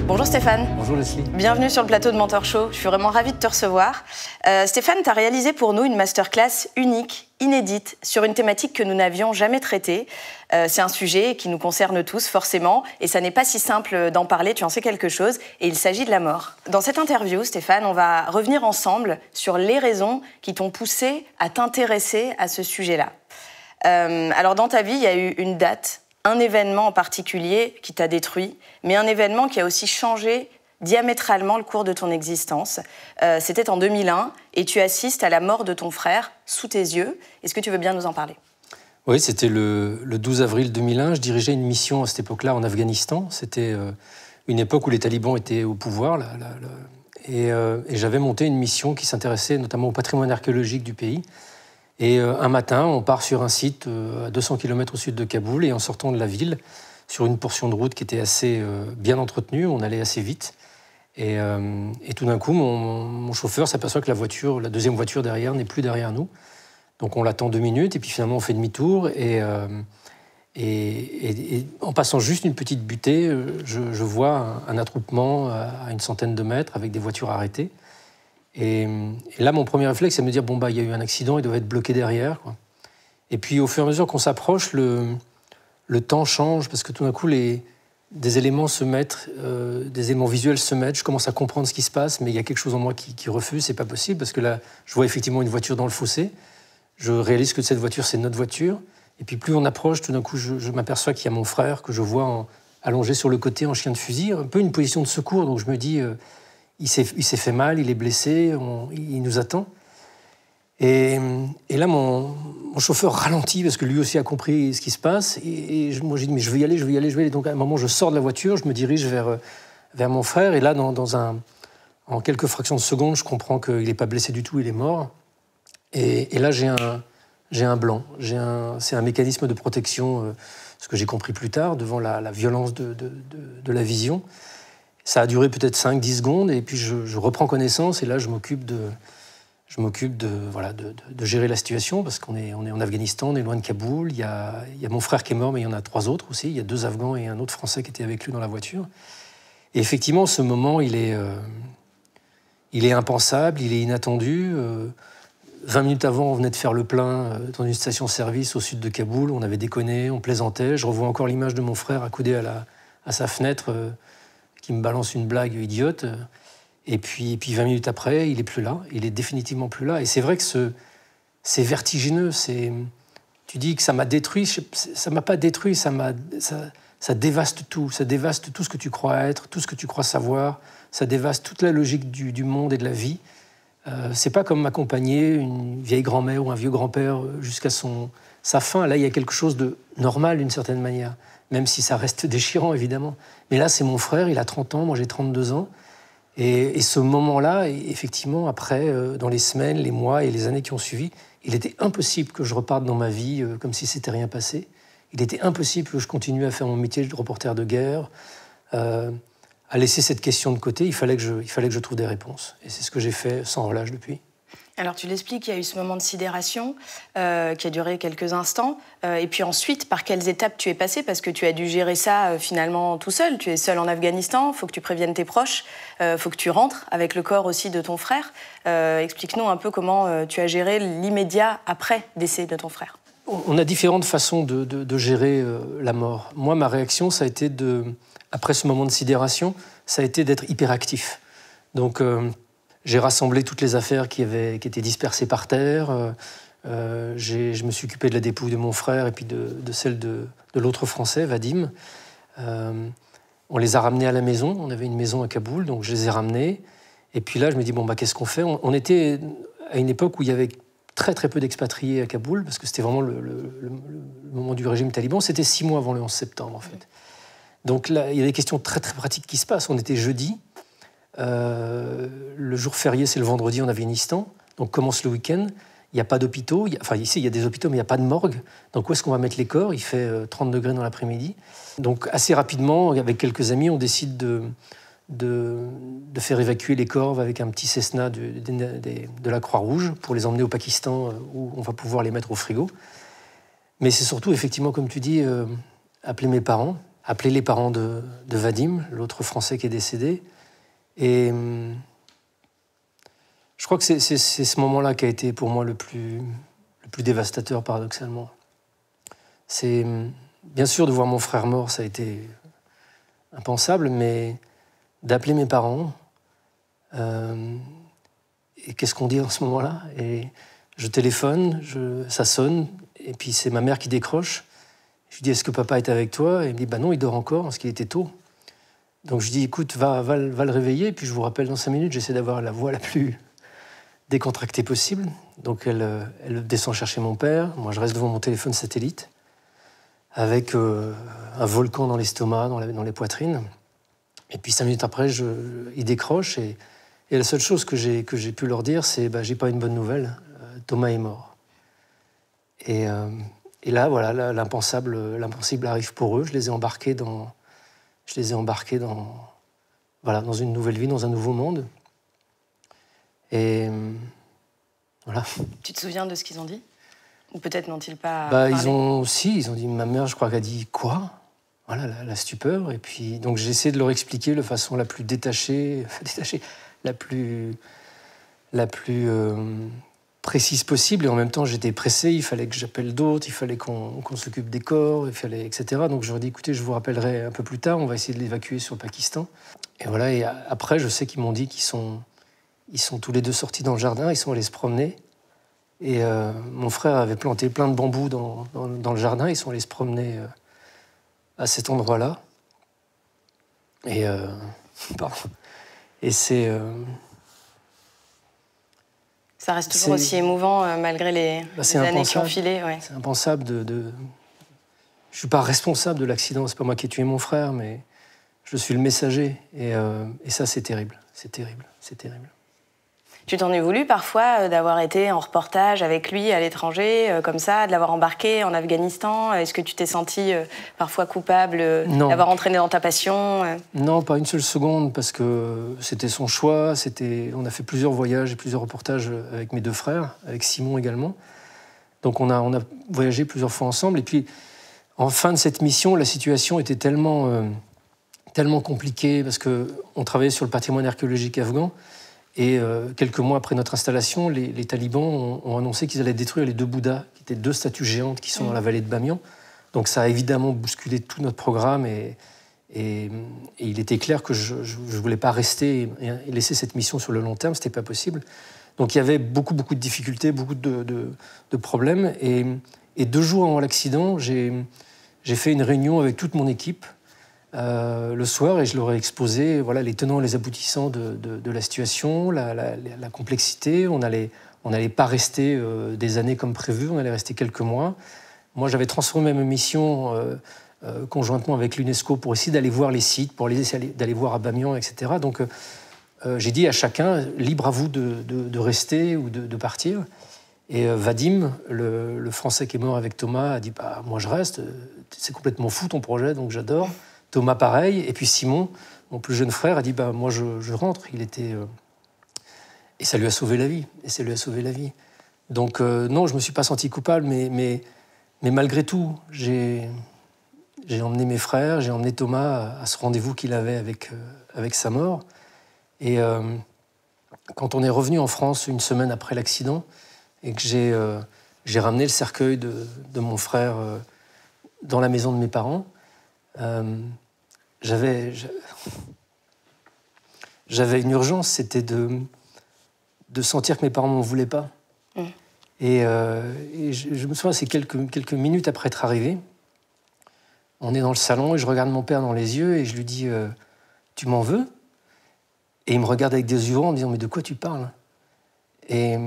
Bonjour Stéphane. Bonjour Leslie. Bienvenue sur le plateau de Mentor Show. Je suis vraiment ravie de te recevoir. Stéphane, tu as réalisé pour nous une masterclass unique, inédite, sur une thématique que nous n'avions jamais traitée. C'est un sujet qui nous concerne tous, forcément, et ça n'est pas si simple d'en parler, tu en sais quelque chose, et il s'agit de la mort. Dans cette interview, Stéphane, on va revenir ensemble sur les raisons qui t'ont poussé à t'intéresser à ce sujet-là. Alors, dans ta vie, il y a eu une date, un événement en particulier qui t'a détruit, mais un événement qui a aussi changé diamétralement le cours de ton existence. C'était en 2001 et tu assistes à la mort de ton frère sous tes yeux. Est-ce que tu veux bien nous en parler ? Oui, c'était le 12 avril 2001. Je dirigeais une mission à cette époque-là en Afghanistan. C'était une époque où les talibans étaient au pouvoir. Et j'avais monté une mission qui s'intéressait notamment au patrimoine archéologique du pays. Et un matin, on part sur un site à 200 km au sud de Kaboul, et en sortant de la ville, sur une portion de route qui était assez bien entretenue, on allait assez vite. Et tout d'un coup, mon chauffeur s'aperçoit que la deuxième voiture derrière n'est plus derrière nous. Donc on l'attend 2 minutes, et puis finalement on fait demi-tour. Et en passant juste une petite butée, je vois un attroupement à une centaine de mètres avec des voitures arrêtées. Et là, mon premier réflexe, c'est de me dire, il y a eu un accident, il doit être bloqué derrière, quoi. Et puis, au fur et à mesure qu'on s'approche, le temps change, parce que tout d'un coup, des éléments se mettent, des éléments visuels se mettent, je commence à comprendre ce qui se passe, mais il y a quelque chose en moi qui refuse, c'est pas possible, parce que là, je vois effectivement une voiture dans le fossé, je réalise que cette voiture, c'est notre voiture, et puis plus on approche, tout d'un coup, je m'aperçois qu'il y a mon frère, que je vois allongé sur le côté en chien de fusil, un peu une position de secours, donc je me dis... Il s'est fait mal, il est blessé, il nous attend. Et là, mon chauffeur ralentit parce que lui aussi a compris ce qui se passe. Et moi, j'ai dit, mais je veux y aller. Donc, à un moment, je sors de la voiture, je me dirige vers mon frère. Et là, en quelques fractions de secondes, je comprends qu'il n'est pas blessé du tout, il est mort. Et là, j'ai un blanc. C'est un mécanisme de protection, ce que j'ai compris plus tard, devant la violence de la vision. Ça a duré peut-être 5-10 secondes, et puis je reprends connaissance, et là je m'occupe de gérer la situation, parce qu'on est en Afghanistan, on est loin de Kaboul, il y a mon frère qui est mort, mais il y en a 3 autres aussi, il y a 2 Afghans et un autre Français qui étaient avec lui dans la voiture. Et effectivement, ce moment, il est impensable, il est inattendu. 20 minutes avant, on venait de faire le plein dans une station-service au sud de Kaboul, on avait déconné, on plaisantait, je revois encore l'image de mon frère accoudé à sa fenêtre, qui me balance une blague idiote, et puis 20 minutes après, il n'est plus là, il est définitivement plus là. Et c'est vrai que c'est vertigineux, tu dis que ça m'a détruit, ça ne m'a pas détruit, ça dévaste tout ce que tu crois être, tout ce que tu crois savoir, ça dévaste toute la logique du monde et de la vie. C'est pas comme m'accompagner une vieille grand-mère ou un vieux grand-père jusqu'à sa fin. Là, il y a quelque chose de normal d'une certaine manière, même si ça reste déchirant, évidemment. Mais là, c'est mon frère, il a 30 ans, moi j'ai 32 ans. Et ce moment-là, effectivement, après, dans les semaines, les mois et les années qui ont suivi, il était impossible que je reparte dans ma vie comme si c'était rien passé. Il était impossible que je continue à faire mon métier de reporter de guerre, à laisser cette question de côté. Il fallait que je trouve des réponses. Et c'est ce que j'ai fait sans relâche depuis. Alors tu l'expliques, il y a eu ce moment de sidération qui a duré quelques instants. Et puis ensuite, par quelles étapes tu es passé ? Parce que tu as dû gérer ça finalement tout seul. Tu es seul en Afghanistan, il faut que tu préviennes tes proches, il faut que tu rentres avec le corps aussi de ton frère. Explique-nous un peu comment tu as géré l'immédiat après décès de ton frère. On a différentes façons de gérer la mort. Moi, ma réaction, ça a été après ce moment de sidération, ça a été d'être hyperactif. Donc... j'ai rassemblé toutes les affaires qui étaient dispersées par terre. Je me suis occupé de la dépouille de mon frère et puis de celle de l'autre Français, Vadim. On les a ramenés à la maison. On avait une maison à Kaboul, donc je les ai ramenés. Et puis là, je me dis, qu'est-ce qu'on fait ? On était à une époque où il y avait très, très peu d'expatriés à Kaboul, parce que c'était vraiment le moment du régime taliban. C'était 6 mois avant le 11 septembre, en fait. Donc là, il y a des questions très, très pratiques qui se passent. On était jeudi. Le jour férié, c'est le vendredi en Afghanistan, donc commence le week-end. Il n'y a pas d'hôpitaux, ici il y a des hôpitaux, mais il n'y a pas de morgue. Donc où est-ce qu'on va mettre les corps ? Il fait 30 degrés dans l'après-midi. Donc assez rapidement, avec quelques amis, on décide de faire évacuer les corps avec un petit Cessna de la Croix-Rouge pour les emmener au Pakistan, où on va pouvoir les mettre au frigo. Mais c'est surtout, effectivement, comme tu dis, appeler mes parents. appelé les parents de Vadim, l'autre Français qui est décédé. Et je crois que c'est ce moment-là qui a été pour moi le plus dévastateur, paradoxalement. C'est bien sûr de voir mon frère mort, ça a été impensable, mais d'appeler mes parents, et qu'est-ce qu'on dit en ce moment-là? Et je téléphone, ça sonne, et puis c'est ma mère qui décroche. Je lui dis, est-ce que papa est avec toi? Et il me dit, bah non, il dort encore, parce qu'il était tôt. Donc je dis, écoute, va le réveiller, puis je vous rappelle dans 5 minutes, j'essaie d'avoir la voix la plus décontractée possible. Donc elle descend chercher mon père, moi je reste devant mon téléphone satellite, avec un volcan dans l'estomac, dans les poitrines. Et puis 5 minutes après, il décroche, et la seule chose que j'ai pu leur dire, c'est bah, j'ai pas une bonne nouvelle, Thomas est mort. Et là, voilà, l'impensable arrive pour eux. Je les ai embarqués dans une nouvelle vie, dans un nouveau monde. Et voilà. Tu te souviens de ce qu'ils ont dit? Ou peut-être n'ont-ils pas parlé? Ils ont dit, ma mère, je crois qu'elle a dit quoi? Voilà, la stupeur. Et puis, donc j'ai essayé de leur expliquer de façon la plus détachée, la plus précise possible. Et en même temps, j'étais pressé, il fallait que j'appelle d'autres, il fallait qu'on s'occupe des corps, etc. Donc je leur ai dit, écoutez, je vous rappellerai un peu plus tard, on va essayer de l'évacuer sur le Pakistan. Et voilà, et après, je sais qu'ils m'ont dit qu'ils sont tous les deux sortis dans le jardin, ils sont allés se promener. Et mon frère avait planté plein de bambous dans le jardin, ils sont allés se promener à cet endroit-là. Et c'est... Ça reste toujours aussi émouvant malgré les années qui ont filé. Ouais. C'est impensable Je ne suis pas responsable de l'accident, c'est pas moi qui ai tué mon frère, mais je suis le messager. Et ça, c'est terrible. C'est terrible. C'est terrible. Tu t'en es voulu parfois d'avoir été en reportage avec lui à l'étranger, comme ça, de l'avoir embarqué en Afghanistan? Est-ce que tu t'es senti parfois coupable d'avoir entraîné dans ta passion? Non, pas une seule seconde, parce que c'était son choix. On a fait plusieurs voyages et plusieurs reportages avec mes 2 frères, avec Simon également. Donc on a voyagé plusieurs fois ensemble. Et puis, en fin de cette mission, la situation était tellement compliquée, parce qu'on travaillait sur le patrimoine archéologique afghan. Et quelques mois après notre installation, les talibans ont annoncé qu'ils allaient détruire les 2 Bouddhas, qui étaient 2 statues géantes qui sont dans la vallée de Bamiyan. Donc ça a évidemment bousculé tout notre programme, et il était clair que je ne voulais pas rester et laisser cette mission sur le long terme, ce n'était pas possible. Donc il y avait beaucoup de difficultés, beaucoup de problèmes. Et 2 jours avant l'accident, j'ai fait une réunion avec toute mon équipe, le soir, et je leur ai exposé les tenants et les aboutissants de la situation, la complexité. On n'allait pas rester des années comme prévu, on allait rester quelques mois. Moi, j'avais transformé ma mission conjointement avec l'UNESCO pour essayer d'aller voir les sites, pour essayer d'aller voir à Bamiyan, etc. Donc, j'ai dit à chacun, libre à vous de rester ou de partir. Et Vadim, le Français qui est mort avec Thomas, a dit bah, moi je reste, c'est complètement fou ton projet, donc j'adore. Thomas, pareil. Et puis Simon, mon plus jeune frère, a dit bah, moi, je rentre. Il était... Et ça lui a sauvé la vie. Donc, non, je ne me suis pas senti coupable, mais malgré tout, j'ai emmené mes frères, j'ai emmené Thomas à ce rendez-vous qu'il avait avec sa mort. Et quand on est revenu en France une semaine après l'accident, et que j'ai ramené le cercueil de mon frère dans la maison de mes parents, j'avais une urgence, c'était de sentir que mes parents ne m'en voulaient pas. Et je me souviens, c'est quelques minutes après être arrivé, on est dans le salon et je regarde mon père dans les yeux et je lui dis tu m'en veux? Et il me regarde avec des yeux grands en me disant mais de quoi tu parles? Et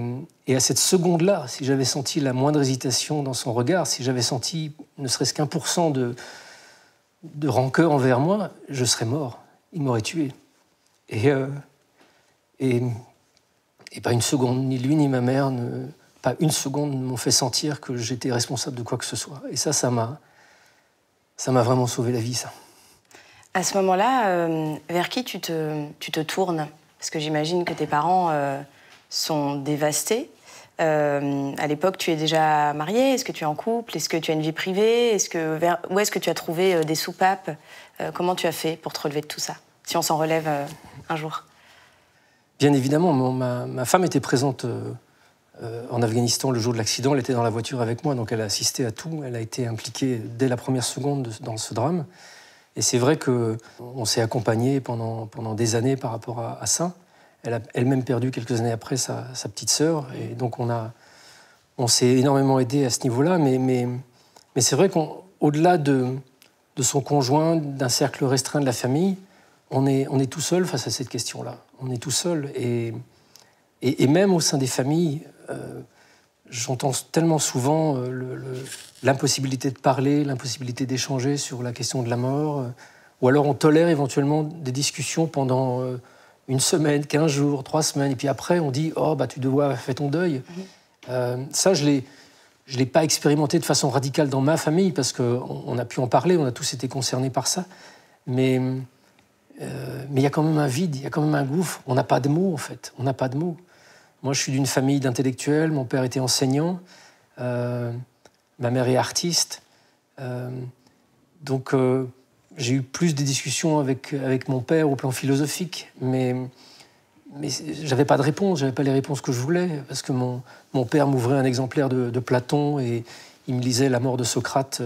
à cette seconde-là, si j'avais senti la moindre hésitation dans son regard, si j'avais senti ne serait-ce qu'1% de rancœur envers moi, je serais mort. Il m'aurait tué. Et pas une seconde, ni lui ni ma mère, pas une seconde ne m'ont fait sentir que j'étais responsable de quoi que ce soit. Et ça m'a vraiment sauvé la vie, ça. À ce moment-là, vers qui tu te tournes? Parce que j'imagine que tes parents sont dévastés. À l'époque, tu es déjà mariée? Est-ce que tu es en couple? Est-ce que tu as une vie privée? Où est-ce que tu as trouvé des soupapes? Comment tu as fait pour te relever de tout ça, si on s'en relève un jour? Bien évidemment, ma femme était présente en Afghanistan le jour de l'accident. Elle était dans la voiture avec moi, donc elle a assisté à tout. Elle a été impliquée dès la première seconde dans ce drame. Et c'est vrai qu'on s'est accompagnés pendant des années par rapport à ça. Elle a elle-même perdu quelques années après sa petite sœur. Et donc on s'est énormément aidés à ce niveau-là. Mais c'est vrai qu'au-delà de son conjoint, d'un cercle restreint de la famille, on est tout seul face à cette question-là. On est tout seul. Et même au sein des familles, j'entends tellement souvent l'impossibilité de parler, l'impossibilité d'échanger sur la question de la mort. Ou alors on tolère éventuellement des discussions pendant une semaine, 15 jours, 3 semaines. Et puis après, on dit « Oh, bah, tu dois faire ton deuil ». Ça, je ne l'ai pas expérimenté de façon radicale dans ma famille, parce qu'on a pu en parler, on a tous été concernés par ça. Mais il y a quand même un vide, il y a quand même un gouffre. On n'a pas de mots, en fait. On n'a pas de mots. Moi, je suis d'une famille d'intellectuels. Mon père était enseignant. Ma mère est artiste. Donc, j'ai eu plus de discussions avec mon père au plan philosophique. Mais je n'avais pas de réponse. Je n'avais pas les réponses que je voulais. Parce que mon père m'ouvrait un exemplaire de Platon et il me lisait La mort de Socrate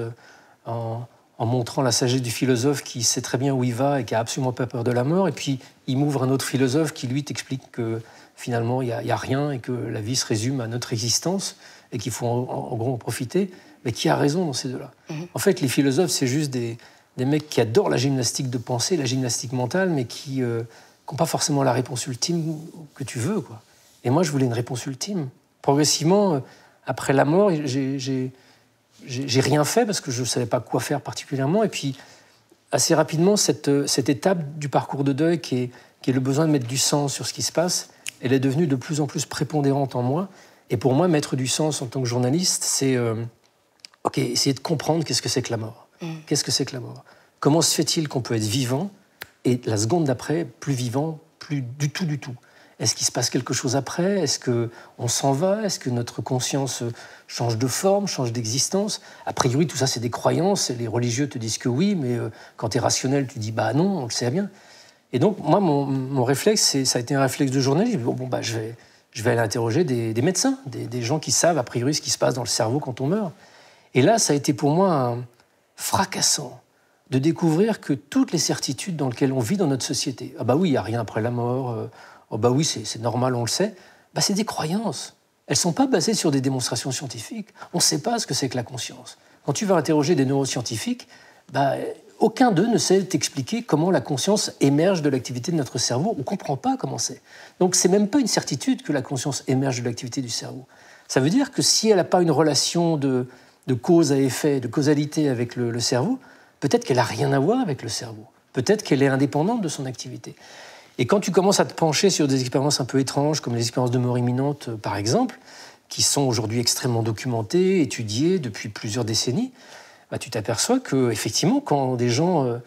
en montrant la sagesse du philosophe qui sait très bien où il va et qui n'a absolument pas peur de la mort. Et puis, il m'ouvre un autre philosophe qui, lui, t'explique que finalement, il n'y a rien et que la vie se résume à notre existence et qu'il faut en gros en profiter. Mais qui a raison dans ces deux-là? En fait, les philosophes, c'est juste des mecs qui adorent la gymnastique de pensée, la gymnastique mentale, mais qui n'ont pas forcément la réponse ultime que tu veux, quoi. Et moi, je voulais une réponse ultime. Progressivement, après la mort, j'ai rien fait parce que je ne savais pas quoi faire particulièrement. Et puis, assez rapidement, cette étape du parcours de deuil qui est le besoin de mettre du sens sur ce qui se passe, elle est devenue de plus en plus prépondérante en moi. Et pour moi, mettre du sens en tant que journaliste, c'est essayer de comprendre qu'est-ce que c'est que la mort. Qu'est-ce que c'est que la mort? Comment se fait-il qu'on peut être vivant et la seconde d'après, plus vivant, plus du tout, du tout? Est-ce qu'il se passe quelque chose après? Est-ce qu'on s'en va? Est-ce que notre conscience change de forme, change d'existence? A priori, tout ça, c'est des croyances. Les religieux te disent que oui, mais quand tu es rationnel, tu dis « bah non, on le sait bien ». Et donc, moi, mon réflexe, ça a été un réflexe de journaliste. Je vais aller interroger des médecins, des gens qui savent, a priori, ce qui se passe dans le cerveau quand on meurt. Et là, ça a été pour moi fracassant de découvrir que toutes les certitudes dans lesquelles on vit dans notre société, ah bah oui, il n'y a rien après la mort, oh bah oui, c'est normal, on le sait, bah c'est des croyances. Elles ne sont pas basées sur des démonstrations scientifiques. On ne sait pas ce que c'est que la conscience. Quand tu vas interroger des neuroscientifiques, bah, aucun d'eux ne sait t'expliquer comment la conscience émerge de l'activité de notre cerveau. On ne comprend pas comment c'est. Donc, ce n'est même pas une certitude que la conscience émerge de l'activité du cerveau. Ça veut dire que si elle n'a pas une relation de cause à effet, de causalité avec le cerveau, peut-être qu'elle n'a rien à voir avec le cerveau. Peut-être qu'elle est indépendante de son activité. Et quand tu commences à te pencher sur des expériences un peu étranges, comme les expériences de mort imminente, par exemple, qui sont aujourd'hui extrêmement documentées, étudiées depuis plusieurs décennies, bah, tu t'aperçois qu'effectivement, quand des gens,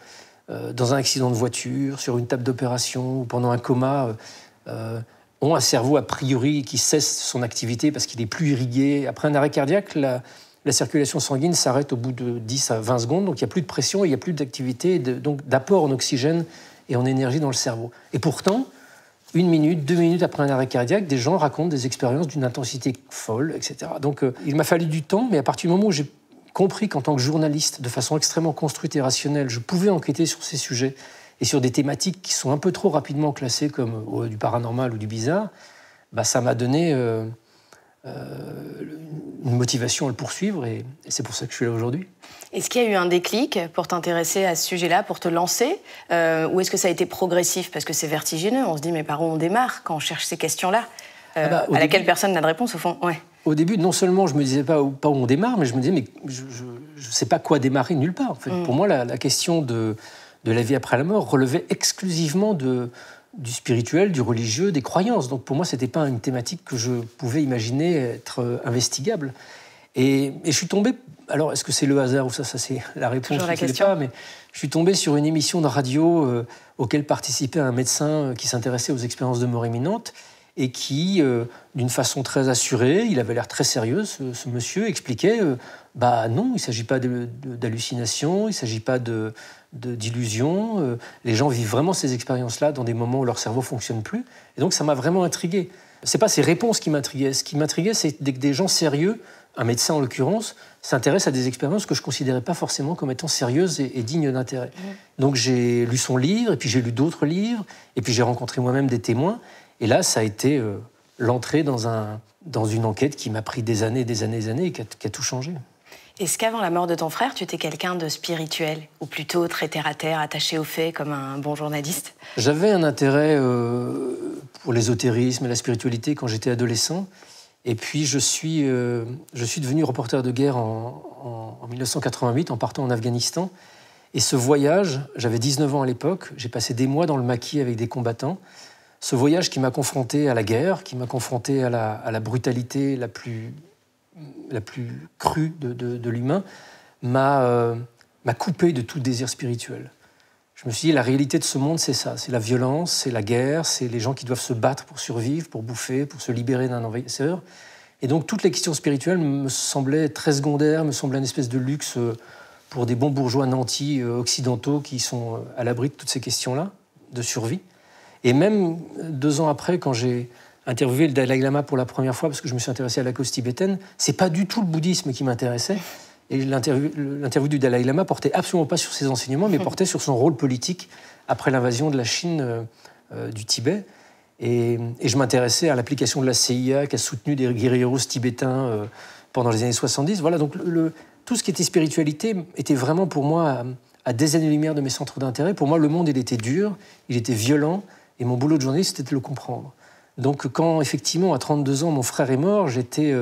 dans un accident de voiture, sur une table d'opération ou pendant un coma, ont un cerveau a priori qui cesse son activité parce qu'il n'est plus irrigué, après un arrêt cardiaque, la circulation sanguine s'arrête au bout de 10 à 20 secondes, donc il n'y a plus de pression, il n'y a plus d'activité, donc d'apport en oxygène et en énergie dans le cerveau. Et pourtant, 1 minute, 2 minutes après un arrêt cardiaque, des gens racontent des expériences d'une intensité folle, etc. Donc il m'a fallu du temps, mais à partir du moment où j'ai compris qu'en tant que journaliste, de façon extrêmement construite et rationnelle, je pouvais enquêter sur ces sujets et sur des thématiques qui sont un peu trop rapidement classées comme du paranormal ou du bizarre, bah, ça m'a donné une motivation à le poursuivre et c'est pour ça que je suis là aujourd'hui. Est-ce qu'il y a eu un déclic pour t'intéresser à ce sujet-là, pour te lancer ou est-ce que ça a été progressif? Parce que c'est vertigineux, on se dit mais par où on démarre quand on cherche ces questions-là à laquelle personne n'a de réponse au fond. Ouais. Au début, non seulement je me disais pas où on démarre, mais je me disais mais je sais pas quoi démarrer nulle part. En fait. Pour moi, la question de la vie après la mort relevait exclusivement du spirituel, du religieux, des croyances. Donc pour moi, c'était pas une thématique que je pouvais imaginer être investigable. Et je suis tombé. Alors, est-ce que c'est le hasard ou ça c'est la réponse? Toujours la question. Pas, mais je suis tombé sur une émission de radio auquel participait un médecin qui s'intéressait aux expériences de mort imminente. et qui, d'une façon très assurée, il avait l'air très sérieux, ce monsieur, expliquait non, il ne s'agit pas d'hallucination, il ne s'agit pas d'illusion. Les gens vivent vraiment ces expériences-là dans des moments où leur cerveau ne fonctionne plus. Et donc, ça m'a vraiment intrigué. Ce n'est pas ces réponses qui m'intriguaient. Ce qui m'intriguait, c'est que des gens sérieux, un médecin en l'occurrence, s'intéresse à des expériences que je ne considérais pas forcément comme étant sérieuses et dignes d'intérêt. Donc j'ai lu son livre, et puis j'ai lu d'autres livres, et puis j'ai rencontré moi-même des témoins. Et là, ça a été l'entrée dans une enquête qui m'a pris des années, et qui a tout changé. Est-ce qu'avant la mort de ton frère, tu étais quelqu'un de spirituel, ou plutôt très terre-à-terre, attaché aux faits, comme un bon journaliste? J'avais un intérêt pour l'ésotérisme et la spiritualité quand j'étais adolescent. Et puis je suis devenu reporter de guerre en 1988 en partant en Afghanistan. Et ce voyage, j'avais 19 ans à l'époque, j'ai passé des mois dans le maquis avec des combattants. Ce voyage qui m'a confronté à la guerre, qui m'a confronté à la brutalité la plus crue de l'humain, m'a coupé de tout désir spirituel. Je me suis dit, la réalité de ce monde, c'est ça. C'est la violence, c'est la guerre, c'est les gens qui doivent se battre pour survivre, pour bouffer, pour se libérer d'un envahisseur. Et donc, toutes les questions spirituelles me semblaient très secondaires, me semblaient une espèce de luxe pour des bons bourgeois nantis occidentaux qui sont à l'abri de toutes ces questions-là, de survie. Et même 2 ans après, quand j'ai interviewé le Dalai Lama pour la première fois, parce que je me suis intéressé à la cause tibétaine, c'est pas du tout le bouddhisme qui m'intéressait. Et l'interview du Dalai Lama portait absolument pas sur ses enseignements, mais portait sur son rôle politique après l'invasion de la Chine du Tibet. Et je m'intéressais à l'application de la CIA qui a soutenu des guérilleros tibétains pendant les années 70. Voilà, donc tout ce qui était spiritualité était vraiment pour moi à des années-lumière de mes centres d'intérêt. Pour moi, le monde, il était dur, il était violent, et mon boulot de journaliste, c'était de le comprendre. Donc quand, effectivement, à 32 ans, mon frère est mort, j'étais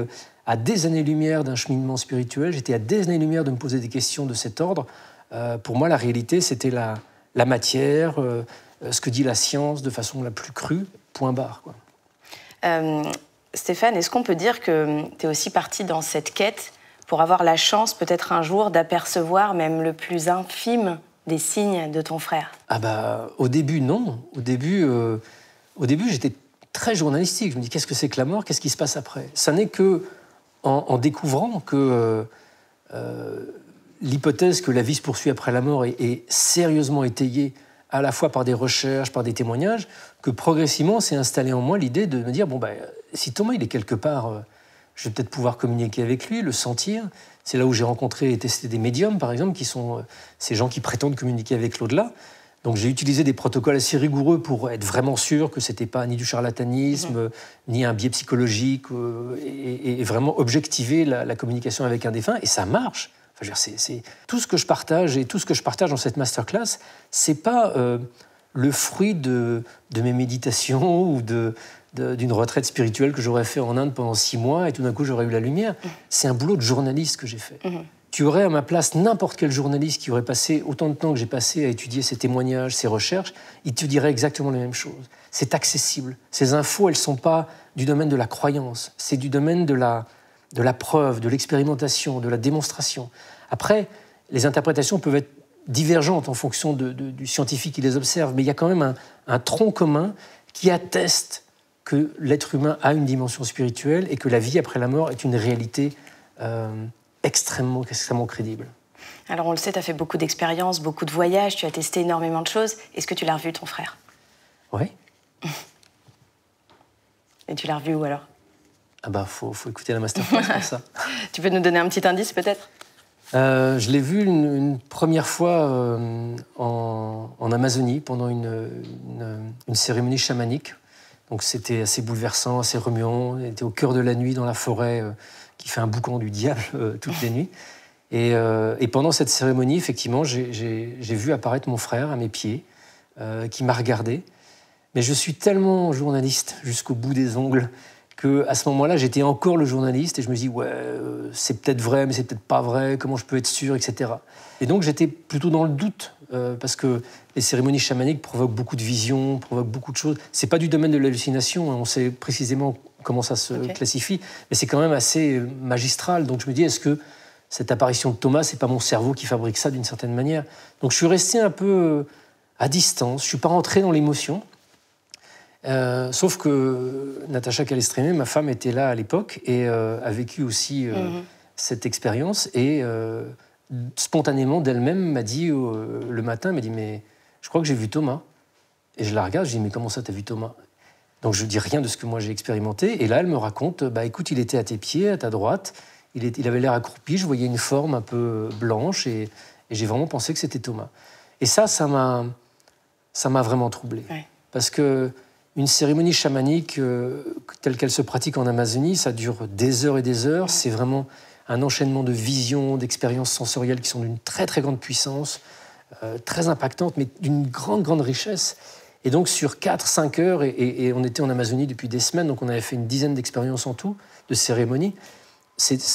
à des années-lumière d'un cheminement spirituel, j'étais à des années-lumière de me poser des questions de cet ordre. Pour moi, la réalité, c'était la matière, ce que dit la science de façon la plus crue, point barre, quoi. Stéphane, est-ce qu'on peut dire que tu es aussi parti dans cette quête pour avoir la chance, peut-être un jour, d'apercevoir même le plus infime des signes de ton frère? Au début, non. Au début, j'étais très journalistique. Je me dis, qu'est-ce que c'est que la mort? Qu'est-ce qui se passe après? Ça n'est que en découvrant que l'hypothèse que la vie se poursuit après la mort est sérieusement étayée à la fois par des recherches, par des témoignages, que progressivement s'est installée en moi l'idée de me dire, si Thomas il est quelque part, je vais peut-être pouvoir communiquer avec lui, le sentir. C'est là où j'ai rencontré et testé des médiums, par exemple, qui sont ces gens qui prétendent communiquer avec l'au-delà. Donc j'ai utilisé des protocoles assez rigoureux pour être vraiment sûr que ce n'était pas ni du charlatanisme, ni un biais psychologique, et vraiment objectiver la communication avec un défunt, et ça marche. Enfin, c'est tout ce que je partage, et tout ce que je partage dans cette masterclass, c'est pas le fruit de mes méditations ou d'une retraite spirituelle que j'aurais fait en Inde pendant 6 mois, et tout d'un coup j'aurais eu la lumière. C'est un boulot de journaliste que j'ai fait. Tu aurais à ma place n'importe quel journaliste qui aurait passé autant de temps que j'ai passé à étudier ces témoignages, ces recherches, il te dirait exactement les mêmes choses. C'est accessible. Ces infos, elles ne sont pas du domaine de la croyance, c'est du domaine de la preuve, de l'expérimentation, de la démonstration. Après, les interprétations peuvent être divergentes en fonction du scientifique qui les observe, mais il y a quand même un tronc commun qui atteste que l'être humain a une dimension spirituelle et que la vie après la mort est une réalité extrêmement crédible. Alors on le sait, tu as fait beaucoup d'expériences, beaucoup de voyages, tu as testé énormément de choses. Est-ce que tu l'as revu, ton frère? Oui. Et tu l'as revu où alors? Faut écouter la masterclass pour ça. Tu peux nous donner un petit indice peut-être? Je l'ai vu une première fois en Amazonie pendant une cérémonie chamanique. Donc c'était assez bouleversant, assez remuant. On était au cœur de la nuit dans la forêt qui fait un boucan du diable toutes les nuits. Et pendant cette cérémonie, effectivement, j'ai vu apparaître mon frère à mes pieds, qui m'a regardé. Mais je suis tellement journaliste jusqu'au bout des ongles qu'à ce moment-là, j'étais encore le journaliste et je me dis, c'est peut-être vrai, mais c'est peut-être pas vrai, comment je peux être sûr, etc. Et donc j'étais plutôt dans le doute, parce que les cérémonies chamaniques provoquent beaucoup de visions, provoquent beaucoup de choses. C'est pas du domaine de l'hallucination, on sait précisément comment ça se classifie, mais c'est quand même assez magistral. Donc je me dis, est-ce que cette apparition de Thomas, c'est pas mon cerveau qui fabrique ça d'une certaine manière? Donc je suis resté un peu à distance, je suis pas rentré dans l'émotion. Sauf que Natacha Calestrémé, ma femme, était là à l'époque et a vécu aussi cette expérience. Et spontanément, d'elle-même, m'a dit le matin, elle m'a dit « Mais je crois que j'ai vu Thomas ». Et je la regarde, je dis « Mais comment ça, t'as vu Thomas ?» Donc je dis rien de ce que moi j'ai expérimenté. Et là, elle me raconte « Écoute, il était à tes pieds, à ta droite. Il avait l'air accroupi. Je voyais une forme un peu blanche. Et j'ai vraiment pensé que c'était Thomas. » Et ça m'a vraiment troublé. Ouais. Parce que une cérémonie chamanique telle qu'elle se pratique en Amazonie, ça dure des heures et des heures. C'est vraiment un enchaînement de visions, d'expériences sensorielles qui sont d'une très, très grande puissance, très impactantes, mais d'une grande, grande richesse. Et donc, sur 4-5 heures, et on était en Amazonie depuis des semaines, donc on avait fait une dizaine d'expériences en tout, de cérémonies.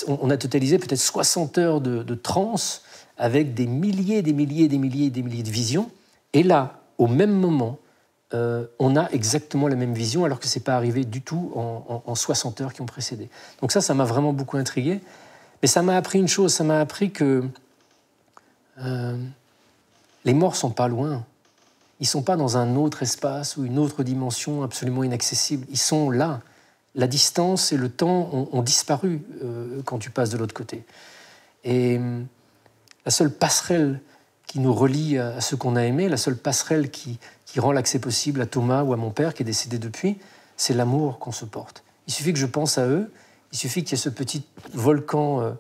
On a totalisé peut-être 60 heures de transe avec des milliers, des milliers, des milliers, des milliers de visions. Et là, au même moment, on a exactement la même vision, alors que ce n'est pas arrivé du tout en 60 heures qui ont précédé. Donc ça m'a vraiment beaucoup intrigué. Mais ça m'a appris une chose, ça m'a appris que les morts ne sont pas loin. Ils ne sont pas dans un autre espace ou une autre dimension absolument inaccessible. Ils sont là. La distance et le temps ont disparu quand tu passes de l'autre côté. Et la seule passerelle qui nous relie à ce qu'on a aimé, la seule passerelle qui rend l'accès possible à Thomas ou à mon père qui est décédé depuis, c'est l'amour qu'on se porte. Il suffit que je pense à eux, il suffit qu'il y ait ce petit volcan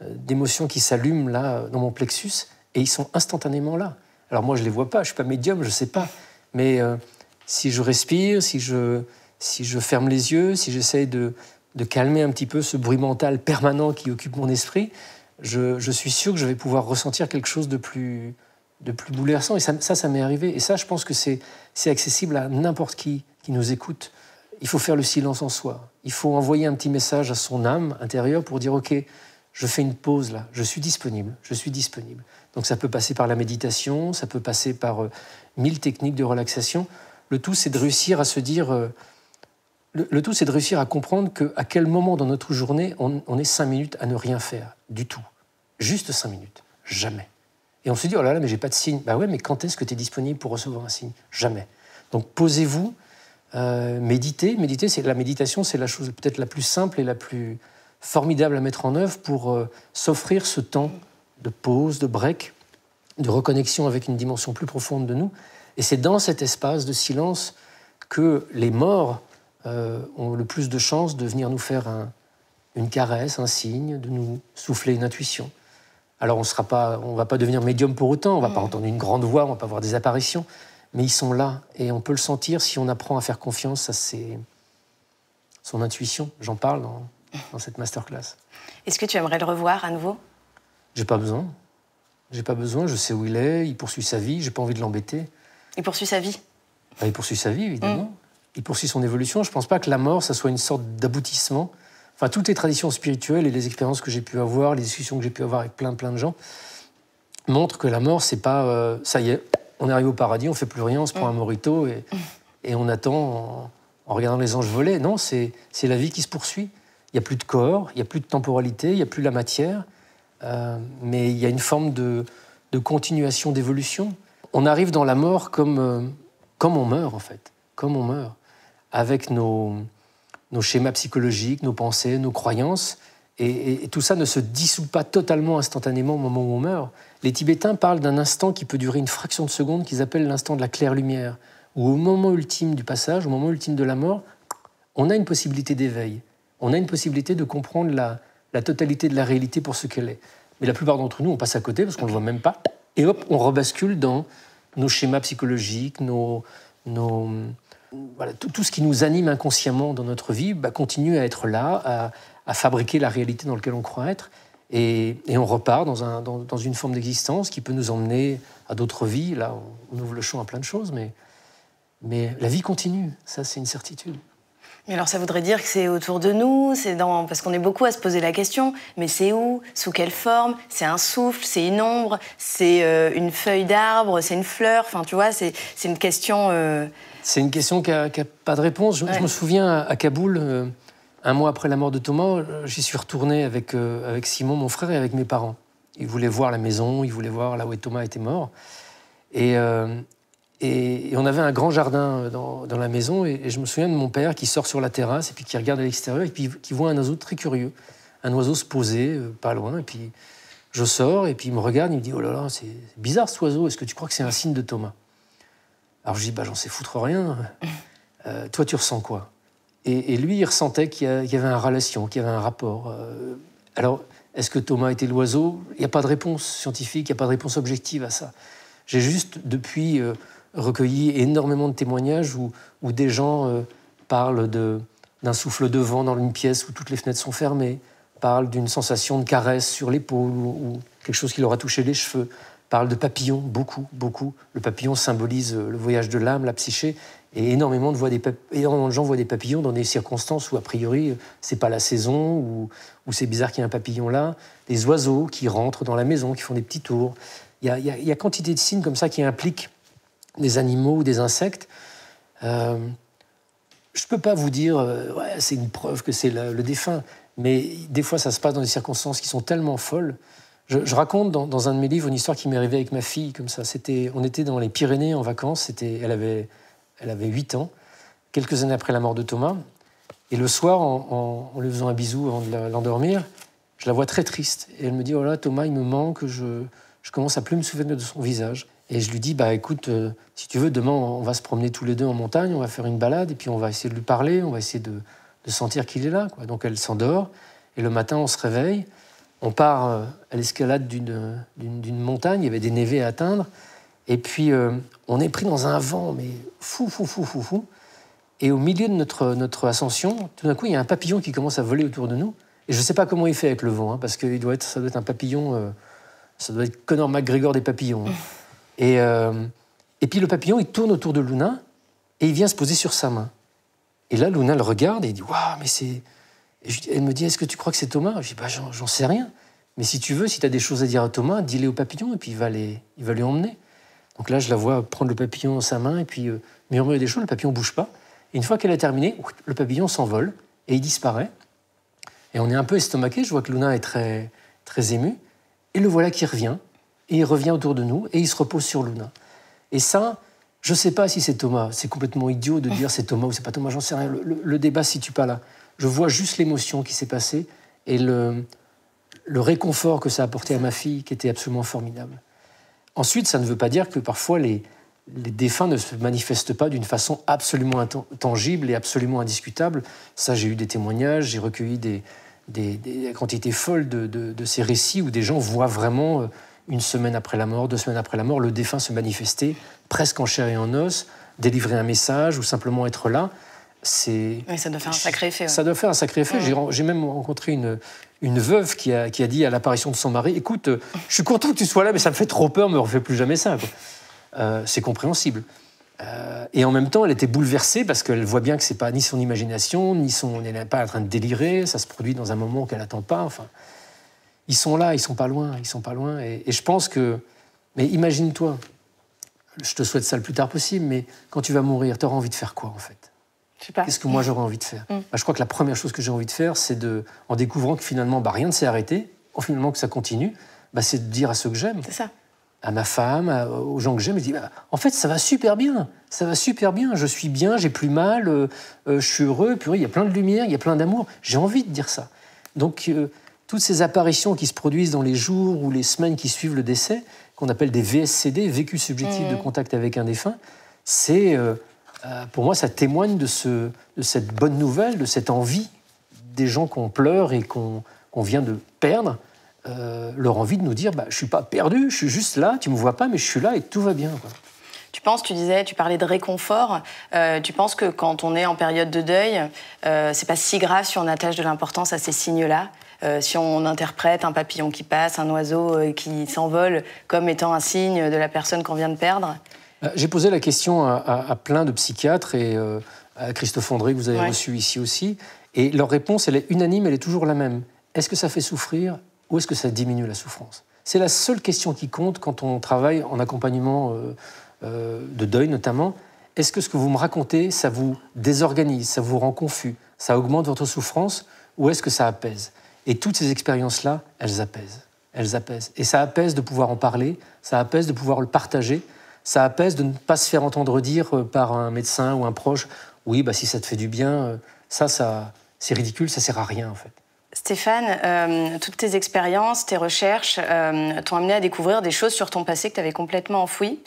d'émotions qui s'allume là dans mon plexus et ils sont instantanément là. Alors moi je ne les vois pas, je ne suis pas médium, je ne sais pas, mais si je respire, si je ferme les yeux, si j'essaie de calmer un petit peu ce bruit mental permanent qui occupe mon esprit, je suis sûr que je vais pouvoir ressentir quelque chose de plus bouleversant. Et ça m'est arrivé. Et ça, je pense que c'est accessible à n'importe qui nous écoute. Il faut faire le silence en soi. Il faut envoyer un petit message à son âme intérieure pour dire « Ok, je fais une pause là, je suis disponible, je suis disponible ». Donc ça peut passer par la méditation, ça peut passer par 1000 techniques de relaxation. Le tout, c'est de réussir à se dire... Le tout, c'est de réussir à comprendre qu'à quel moment dans notre journée, on est 5 minutes à ne rien faire du tout. Juste 5 minutes. Jamais. Et on se dit, oh là là, mais j'ai pas de signe. Bah ouais, mais quand est-ce que tu es disponible pour recevoir un signe? Jamais. Donc posez-vous, méditez. La méditation, c'est la chose peut-être la plus simple et la plus formidable à mettre en œuvre pour s'offrir ce temps de pause, de break, de reconnexion avec une dimension plus profonde de nous. Et c'est dans cet espace de silence que les morts ont le plus de chances de venir nous faire une caresse, un signe, de nous souffler une intuition. Alors on ne va pas devenir médium pour autant, on ne va pas entendre une grande voix, on ne va pas avoir des apparitions, mais ils sont là et on peut le sentir si on apprend à faire confiance à son intuition. J'en parle dans cette masterclass. Est-ce que tu aimerais le revoir à nouveau? J'ai pas besoin. Je sais où il est, il poursuit sa vie, j'ai pas envie de l'embêter. Il poursuit sa vie? Il poursuit sa vie, évidemment. Il poursuit son évolution. Je pense pas que la mort, ça soit une sorte d'aboutissement. Enfin, toutes les traditions spirituelles et les expériences que j'ai pu avoir, les discussions que j'ai pu avoir avec plein de gens, montrent que la mort, c'est pas... ça y est, on arrive au paradis, on fait plus rien, on se prend un mojito et on attend en regardant les anges voler. Non, c'est la vie qui se poursuit. Il n'y a plus de corps, il n'y a plus de temporalité, il n'y a plus la matière, mais il y a une forme de continuation, d'évolution. On arrive dans la mort comme on meurt, en fait. Comme on meurt. Avec nos schémas psychologiques, nos pensées, nos croyances. Et tout ça ne se dissout pas totalement instantanément au moment où on meurt. Les Tibétains parlent d'un instant qui peut durer une fraction de seconde, qu'ils appellent l'instant de la claire lumière, où au moment ultime du passage, au moment ultime de la mort, on a une possibilité d'éveil. On a une possibilité de comprendre la totalité de la réalité pour ce qu'elle est. Mais la plupart d'entre nous, on passe à côté parce qu'on ne le voit même pas. Et hop, on rebascule dans nos schémas psychologiques, voilà, tout ce qui nous anime inconsciemment dans notre vie continue à être là, à fabriquer la réalité dans laquelle on croit être. Et on repart dans une forme d'existence qui peut nous emmener à d'autres vies. Là, on ouvre le champ à plein de choses, mais la vie continue. Ça, c'est une certitude. Mais alors ça voudrait dire que c'est autour de nous, parce qu'on est beaucoup à se poser la question, mais c'est où? Sous quelle forme? C'est un souffle? C'est une ombre? C'est une feuille d'arbre? C'est une fleur? Enfin, tu vois, c'est une question... C'est une question qui n'a pas de réponse. Je me souviens, à Kaboul, un mois après la mort de Thomas, j'y suis retourné avec Simon, mon frère, et avec mes parents. Ils voulaient voir la maison, ils voulaient voir là où Thomas était mort. Et Et on avait un grand jardin dans la maison, et je me souviens de mon père qui sort sur la terrasse, et puis qui regarde à l'extérieur, et puis qui voit un oiseau très curieux, un oiseau se poser pas loin, et puis je sors, et puis il me regarde, il me dit « Oh là là, c'est bizarre cet oiseau, est-ce que tu crois que c'est un signe de Thomas ?» Alors je dis « J'en sais foutre rien, toi tu ressens quoi ?» Et lui, il ressentait qu'il y avait une relation, qu'il y avait un rapport. Alors, est-ce que Thomas était l'oiseau ? Il n'y a pas de réponse scientifique, il n'y a pas de réponse objective à ça. J'ai juste, depuis, recueilli énormément de témoignages où des gens parlent d'un souffle de vent dans une pièce où toutes les fenêtres sont fermées, parlent d'une sensation de caresse sur l'épaule ou quelque chose qui leur a touché les cheveux, parlent de papillons, beaucoup, beaucoup. Le papillon symbolise le voyage de l'âme, la psyché. Et énormément de gens voient des papillons dans des circonstances où, a priori, c'est pas la saison, où c'est bizarre qu'il y ait un papillon là. Des oiseaux qui rentrent dans la maison, qui font des petits tours. Il y a quantité de signes comme ça qui impliquent des animaux ou des insectes. Je peux pas vous dire, ouais, c'est une preuve que c'est le défunt. Mais des fois, ça se passe dans des circonstances qui sont tellement folles. Je raconte dans un de mes livres une histoire qui m'est arrivée avec ma fille, comme ça. On était dans les Pyrénées en vacances. Elle avait 8 ans, quelques années après la mort de Thomas. Et le soir, en lui faisant un bisou avant de l'endormir, je la vois très triste. Et elle me dit « Oh là, Thomas, il me manque, je commence à plus me souvenir de son visage. » Et je lui dis « Écoute, si tu veux, demain, on va se promener tous les deux en montagne, on va faire une balade, et puis on va essayer de lui parler, on va essayer de sentir qu'il est là, quoi. » Donc elle s'endort, et le matin, on se réveille. On part à l'escalade d'une montagne, il y avait des névés à atteindre. Et puis, on est pris dans un vent, mais fou. Et au milieu de notre ascension, tout d'un coup, il y a un papillon qui commence à voler autour de nous. Et je ne sais pas comment il fait avec le vent, parce que ça doit être un papillon, ça doit être Conor McGregor des papillons. Et puis le papillon, il tourne autour de Luna, et il vient se poser sur sa main. Et là, Luna le regarde, et il dit « Waouh, mais c'est... » Elle me dit « Est-ce que tu crois que c'est Thomas ?» Je dis « J'en sais rien. Mais si tu veux, si tu as des choses à dire à Thomas, dis-les au papillon, et puis il va lui emmener. » Donc là, je la vois prendre le papillon dans sa main et puis murmurer des choses. Le papillon ne bouge pas. Et une fois qu'elle a terminé, le papillon s'envole et il disparaît. Et on est un peu estomaqué. Je vois que Luna est très, très émue. Et le voilà qui revient. Et il revient autour de nous et il se repose sur Luna. Et ça, je ne sais pas si c'est Thomas. C'est complètement idiot de dire c'est Thomas ou c'est pas Thomas. J'en sais rien. Le débat ne se situe pas là. Je vois juste l'émotion qui s'est passée et le réconfort que ça a apporté à ma fille qui était absolument formidable. Ensuite, ça ne veut pas dire que parfois les défunts ne se manifestent pas d'une façon absolument intangible et absolument indiscutable. Ça, j'ai eu des témoignages, j'ai recueilli des quantités folles de ces récits où des gens voient vraiment, une semaine après la mort, 2 semaines après la mort, le défunt se manifester, presque en chair et en os, délivrer un message ou simplement être là. Oui, ça doit faire un sacré effet. Ouais. Ça doit faire un sacré effet. J'ai même rencontré une veuve qui a dit à l'apparition de son mari « Écoute, je suis content que tu sois là, mais ça me fait trop peur, me refais plus jamais ça. » C'est compréhensible. Et en même temps, elle était bouleversée parce qu'elle voit bien que c'est pas ni son imagination, elle n'est pas en train de délirer, ça se produit dans un moment qu'elle n'attend pas. Enfin, ils sont là, ils sont pas loin. Et je pense que... Mais imagine-toi, je te souhaite ça le plus tard possible, mais quand tu vas mourir, tu auras envie de faire quoi, en fait ? Qu'est-ce que moi j'aurais envie de faire ? Je crois que la première chose que j'ai envie de faire, c'est en découvrant que finalement rien ne s'est arrêté, finalement que ça continue, c'est de dire à ceux que j'aime, à ma femme, aux gens que j'aime, je dis en fait ça va super bien, je suis bien, j'ai plus mal, je suis heureux, puis il y a plein de lumière, il y a plein d'amour, j'ai envie de dire ça. Donc toutes ces apparitions qui se produisent dans les jours ou les semaines qui suivent le décès, qu'on appelle des VSCD, vécus subjectifs de contact avec un défunt, c'est... pour moi, ça témoigne de cette bonne nouvelle, de cette envie des gens qu'on pleure et qu'on vient de perdre, leur envie de nous dire je ne suis pas perdu, je suis juste là, tu ne me vois pas, mais je suis là et tout va bien. Quoi. Tu parlais de réconfort. Tu penses que quand on est en période de deuil, c'est pas si grave si on attache de l'importance à ces signes-là, si on interprète un papillon qui passe, un oiseau qui s'envole comme étant un signe de la personne qu'on vient de perdre ? J'ai posé la question à plein de psychiatres et à Christophe André, que vous avez reçu ici aussi. Et leur réponse, elle est unanime, elle est toujours la même. Est-ce que ça fait souffrir ou est-ce que ça diminue la souffrance ? C'est la seule question qui compte quand on travaille en accompagnement de deuil notamment. Est-ce que ce que vous me racontez, ça vous désorganise, ça vous rend confus, ça augmente votre souffrance ou est-ce que ça apaise ? Et toutes ces expériences-là, elles apaisent. Et ça apaise de pouvoir en parler, ça apaise de pouvoir le partager. ça apaise de ne pas se faire entendre dire par un médecin ou un proche « oui, si ça te fait du bien, ça c'est ridicule, ça sert à rien en fait ». Stéphane, toutes tes expériences, tes recherches t'ont amené à découvrir des choses sur ton passé que tu avais complètement enfouies,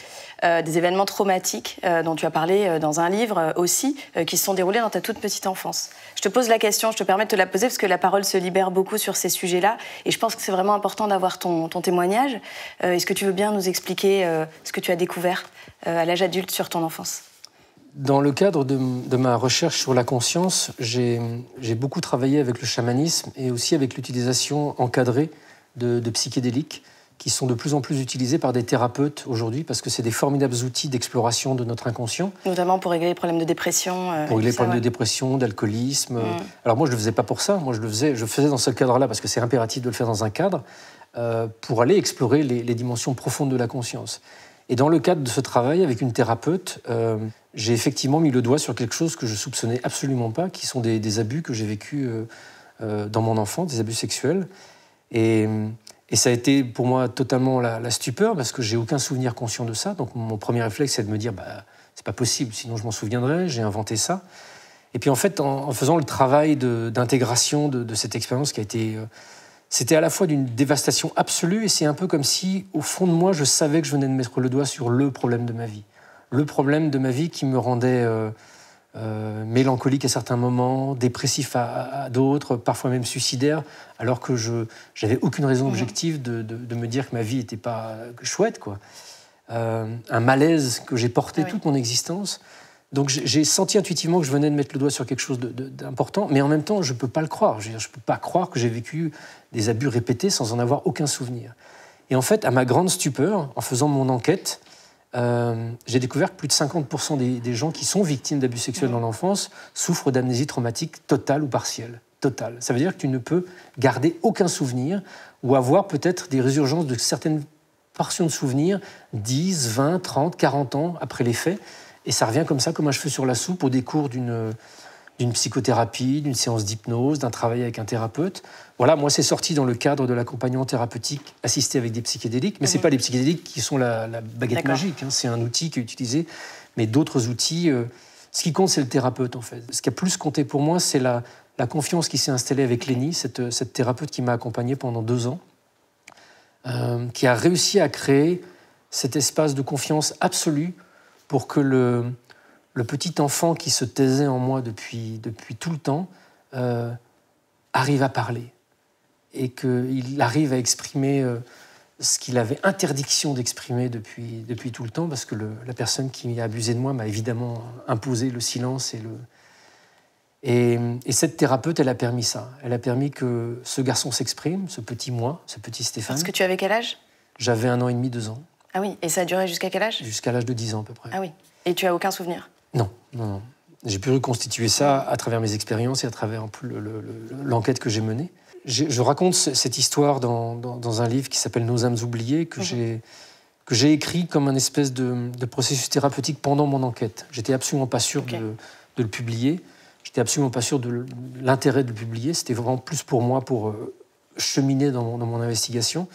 des événements traumatiques dont tu as parlé dans un livre aussi, qui se sont déroulés dans ta toute petite enfance. Je te pose la question, je te permets de te la poser parce que la parole se libère beaucoup sur ces sujets-là et je pense que c'est vraiment important d'avoir ton témoignage. Est-ce que tu veux bien nous expliquer ce que tu as découvert à l'âge adulte sur ton enfance ? Dans le cadre de ma recherche sur la conscience, j'ai beaucoup travaillé avec le chamanisme et aussi avec l'utilisation encadrée de psychédéliques qui sont de plus en plus utilisés par des thérapeutes aujourd'hui parce que c'est des formidables outils d'exploration de notre inconscient. Notamment pour régler les problèmes de dépression. Pour régler les problèmes de dépression, d'alcoolisme. Alors moi, je ne le faisais pas pour ça. Moi, je le faisais dans ce cadre-là parce que c'est impératif de le faire dans un cadre pour aller explorer les dimensions profondes de la conscience. Et dans le cadre de ce travail avec une thérapeute, j'ai effectivement mis le doigt sur quelque chose que je soupçonnais absolument pas, qui sont des abus que j'ai vécus dans mon enfance, des abus sexuels. Et ça a été pour moi totalement la stupeur, parce que j'ai aucun souvenir conscient de ça. Donc mon premier réflexe, c'est de me dire, c'est pas possible, sinon je m'en souviendrais, j'ai inventé ça. Et puis en fait, en faisant le travail d'intégration de cette expérience qui a été... C'était à la fois d'une dévastation absolue et c'est un peu comme si, au fond de moi, je savais que je venais de mettre le doigt sur le problème de ma vie. Le problème de ma vie qui me rendait mélancolique à certains moments, dépressif à d'autres, parfois même suicidaire, alors que je n'avais aucune raison objective de me dire que ma vie n'était pas chouette, quoi. Un malaise que j'ai porté toute mon existence. Donc j'ai senti intuitivement que je venais de mettre le doigt sur quelque chose d'important, mais en même temps, je ne peux pas le croire. Je ne peux pas croire que j'ai vécu des abus répétés sans en avoir aucun souvenir. Et en fait, à ma grande stupeur, en faisant mon enquête, j'ai découvert que plus de 50% des gens qui sont victimes d'abus sexuels dans l'enfance souffrent d'amnésie traumatique totale ou partielle. Totale. Ça veut dire que tu ne peux garder aucun souvenir ou avoir peut-être des résurgences de certaines portions de souvenirs 10, 20, 30, 40 ans après les faits. Et ça revient comme ça, comme un cheveu sur la soupe, au décours d'une psychothérapie, d'une séance d'hypnose, d'un travail avec un thérapeute. Voilà, moi, c'est sorti dans le cadre de l'accompagnement thérapeutique assisté avec des psychédéliques. Mais ce n'est pas les psychédéliques qui sont la baguette magique. Hein. C'est un outil qui est utilisé. Mais d'autres outils, ce qui compte, c'est le thérapeute, en fait. Ce qui a plus compté pour moi, c'est la confiance qui s'est installée avec Lénie, cette thérapeute qui m'a accompagné pendant 2 ans, qui a réussi à créer cet espace de confiance absolue pour que le petit enfant qui se taisait en moi depuis tout le temps arrive à parler et qu'il arrive à exprimer ce qu'il avait interdiction d'exprimer depuis tout le temps, parce que la personne qui a abusé de moi m'a évidemment imposé le silence et cette thérapeute, elle a permis ça. Elle a permis que ce garçon s'exprime, ce petit moi, ce petit Stéphane. Parce que tu avais quel âge ? J'avais 1 an et demi, 2 ans. Ah oui, et ça a duré jusqu'à quel âge ? Jusqu'à l'âge de 10 ans à peu près. Ah oui, et tu as aucun souvenir ? Non. J'ai pu reconstituer ça à travers mes expériences et à travers un peu l'enquête que j'ai menée. Je raconte cette histoire dans un livre qui s'appelle « Nos âmes oubliées » que j'ai écrit comme un espèce de processus thérapeutique pendant mon enquête. J'étais absolument pas sûr de le publier. J'étais absolument pas sûr de l'intérêt de le publier. C'était vraiment plus pour moi, pour cheminer dans mon investigation.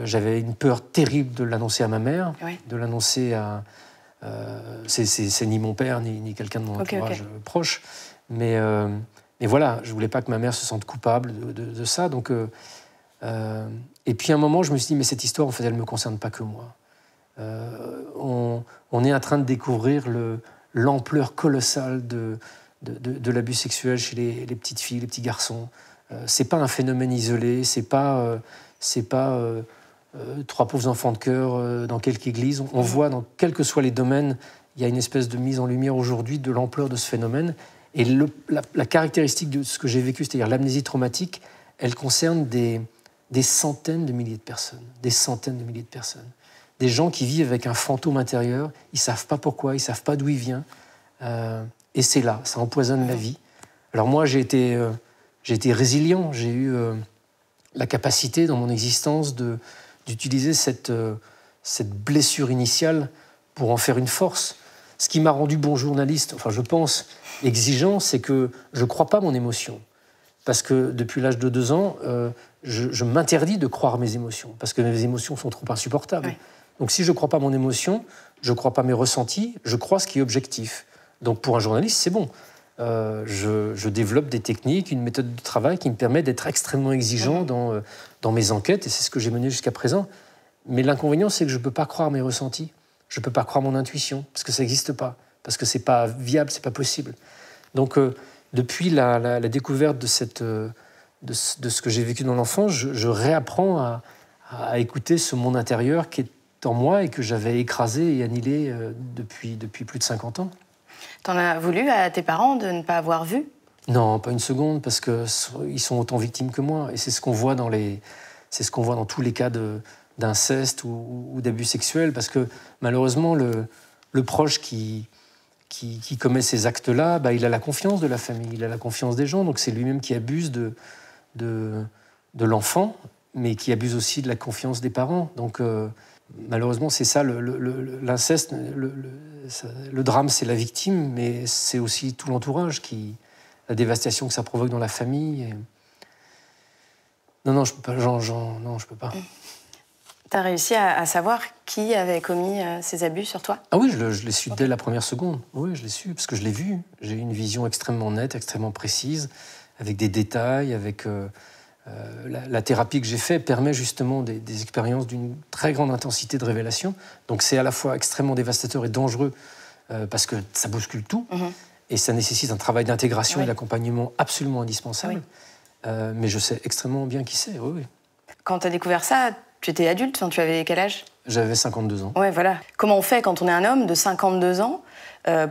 J'avais une peur terrible de l'annoncer à ma mère, de l'annoncer à... c'est ni mon père, ni quelqu'un de mon entourage proche. Mais voilà, je ne voulais pas que ma mère se sente coupable de ça. Donc, et puis à un moment, je me suis dit, mais cette histoire, en fait, elle ne me concerne pas que moi. On est en train de découvrir l'ampleur colossale de l'abus sexuel chez les petites filles, les petits garçons. Ce n'est pas un phénomène isolé, c'est pas 3 pauvres enfants de cœur dans quelques églises. On voit dans quels que soient les domaines, il y a une espèce de mise en lumière aujourd'hui de l'ampleur de ce phénomène. Et la caractéristique de ce que j'ai vécu, c'est-à-dire l'amnésie traumatique, elle concerne des centaines de milliers de personnes. Des centaines de milliers de personnes. Des gens qui vivent avec un fantôme intérieur, ils ne savent pas pourquoi, ils ne savent pas d'où il vient. Et c'est là, ça empoisonne la vie. Alors moi, j'ai été résilient, j'ai eu la capacité dans mon existence d'utiliser cette blessure initiale pour en faire une force. Ce qui m'a rendu bon journaliste, enfin je pense, exigeant, c'est que je ne crois pas mon émotion. Parce que depuis l'âge de 2 ans, je m'interdis de croire mes émotions, parce que mes émotions sont trop insupportables. Donc si je ne crois pas mon émotion, je ne crois pas mes ressentis, je crois ce qui est objectif. Donc pour un journaliste, c'est bon. Je développe des techniques, une méthode de travail qui me permet d'être extrêmement exigeant dans mes enquêtes, et c'est ce que j'ai mené jusqu'à présent. Mais l'inconvénient, c'est que je ne peux pas croire mes ressentis, je ne peux pas croire mon intuition, parce que ça n'existe pas, parce que ce n'est pas viable, ce n'est pas possible. Donc depuis la découverte de ce que j'ai vécu dans l'enfance, je réapprends à écouter ce monde intérieur qui est en moi et que j'avais écrasé et annihilé depuis plus de 50 ans. T'en as voulu à tes parents de ne pas avoir vu? Non, pas une seconde, parce qu'ils sont autant victimes que moi. Et c'est ce qu'on voit dans tous les cas d'inceste ou d'abus sexuels, parce que malheureusement, le proche qui commet ces actes-là, il a la confiance de la famille, il a la confiance des gens, donc c'est lui-même qui abuse de l'enfant, mais qui abuse aussi de la confiance des parents. Donc malheureusement, c'est ça, l'inceste, le drame, c'est la victime, mais c'est aussi tout l'entourage, la dévastation que ça provoque dans la famille. Et... Non, je peux pas, non, je peux pas. T'as réussi à savoir qui avait commis ces abus sur toi? Ah oui, je l'ai su dès la première seconde. Oui, je l'ai su, parce que je l'ai vu. J'ai une vision extrêmement nette, extrêmement précise, avec des détails, avec... la thérapie que j'ai faite permet justement des expériences d'une très grande intensité de révélation. Donc c'est à la fois extrêmement dévastateur et dangereux parce que ça bouscule tout et ça nécessite un travail d'intégration et d'accompagnement absolument indispensable. Mais je sais extrêmement bien qui c'est, oui. Quand tu as découvert ça, tu étais adulte, tu avais quel âge? J'avais 52 ans. Ouais, voilà. Comment on fait quand on est un homme de 52 ans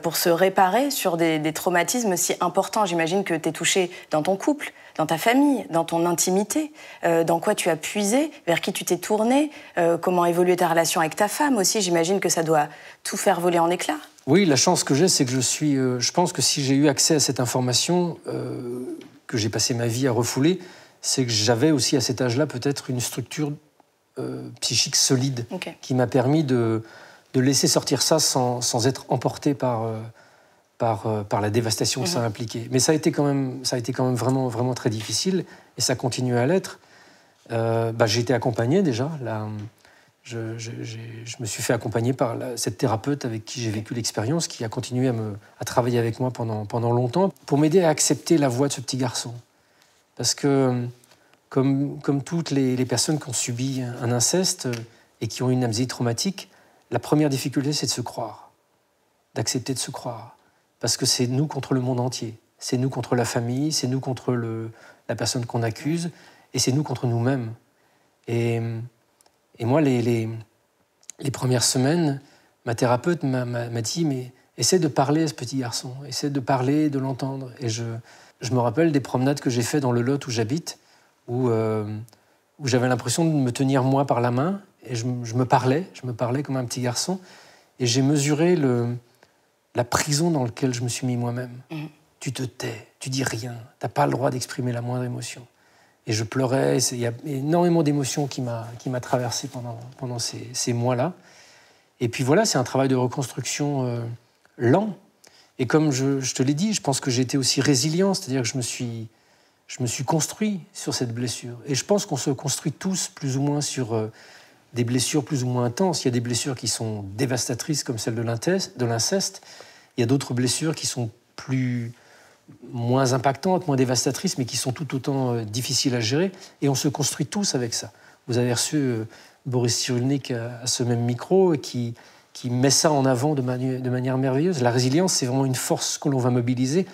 pour se réparer sur des traumatismes si importants? J'imagine que tu es touché dans ton couple, dans ta famille, dans ton intimité, dans quoi tu as puisé, vers qui tu t'es tourné, comment évoluer ta relation avec ta femme aussi. J'imagine que ça doit tout faire voler en éclats. Oui, la chance que j'ai, c'est que je pense que si j'ai eu accès à cette information que j'ai passé ma vie à refouler, c'est que j'avais aussi à cet âge-là peut-être une structure psychique solide qui m'a permis de laisser sortir ça sans être emporté par la dévastation que ça a impliqué. Mais ça a été quand même vraiment, vraiment très difficile, et ça continue à l'être. J'ai été accompagné déjà. Là, je me suis fait accompagner par cette thérapeute avec qui j'ai vécu l'expérience, qui a continué à travailler avec moi pendant longtemps, pour m'aider à accepter la voix de ce petit garçon. Parce que, comme toutes les personnes qui ont subi un inceste et qui ont une amnésie traumatique, la première difficulté, c'est de se croire, d'accepter de se croire. Parce que c'est nous contre le monde entier. C'est nous contre la famille, c'est nous contre la personne qu'on accuse, et c'est nous contre nous-mêmes. Et moi, les premières semaines, ma thérapeute m'a dit « mais essaie de parler à ce petit garçon, essaie de parler, de l'entendre ». Et je me rappelle des promenades que j'ai faites dans le Lot où j'habite, où j'avais l'impression de me tenir moi par la main, et je me parlais comme un petit garçon, et j'ai mesuré la prison dans laquelle je me suis mis moi-même. Tu te tais, tu dis rien, t'as pas le droit d'exprimer la moindre émotion. Et je pleurais, il y a énormément d'émotions qui m'a traversé pendant ces mois-là. Et puis voilà, c'est un travail de reconstruction lent. Et comme je te l'ai dit, je pense que j'ai été aussi résilient, c'est-à-dire que je me suis construit sur cette blessure. Et je pense qu'on se construit tous plus ou moins sur des blessures plus ou moins intenses. Il y a des blessures qui sont dévastatrices comme celle de l'inceste. Il y a d'autres blessures qui sont moins impactantes, moins dévastatrices, mais qui sont tout autant difficiles à gérer. Et on se construit tous avec ça. Vous avez reçu Boris Cyrulnik à ce même micro qui met ça en avant de manière merveilleuse. La résilience, c'est vraiment une force que l'on va mobiliser,